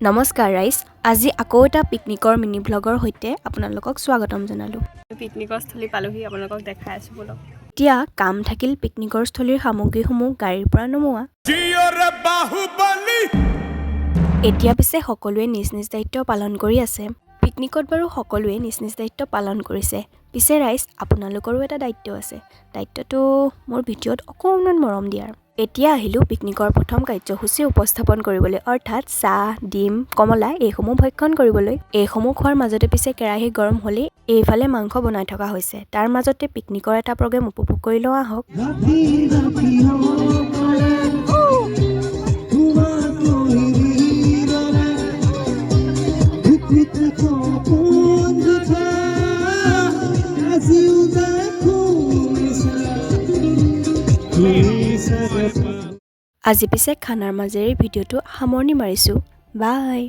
নমস্কাৰ ৰাইজ, আজি আকৌ এটা পিকনিকৰ মিনি ব্লগৰ সৈতে আপোনালোকক স্বাগতম জনালোঁ। পিকনিকৰ স্থলী পালোহি, আপোনালোকক দেখাই আছোঁ বলক। এতিয়া কাম থাকিল পিকনিকৰ স্থলীৰ সামগ্ৰীসমূহ গাড়ীৰ পৰা নমোৱা। এতিয়া পিছে সকলোৱে নিজ নিজ দায়িত্ব পালন কৰি আছে। পিকনিকত বাৰু সকলোৱে নিজ নিজ দায়িত্ব পালন কৰিছে। পিছে ৰাইজ, আপোনালোকৰো এটা দায়িত্ব আছে। দায়িত্বটো মোৰ ভিডিঅ'ত অকণমান মৰম দিয়াৰ। এতিয়া আহিলোঁ পিকনিকৰ প্ৰথম কাৰ্যসূচী উপস্থাপন কৰিবলৈ, অৰ্থাৎ চাহ, ডিম, কমলা এইসমূহ ভক্ষণ কৰিবলৈ। এইসমূহ খোৱাৰ মাজতে পিছে কেৰাহী গৰম হ'লেই এইফালে মাংস বনাই থকা হৈছে। তাৰ মাজতে পিকনিকৰ এটা প্ৰগ্ৰেম উপভোগ কৰি লওঁ আহক। আজি পিছে খানাৰ মাজেৰে ভিডিঅ'টো সামৰণি মাৰিছোঁ। বাই।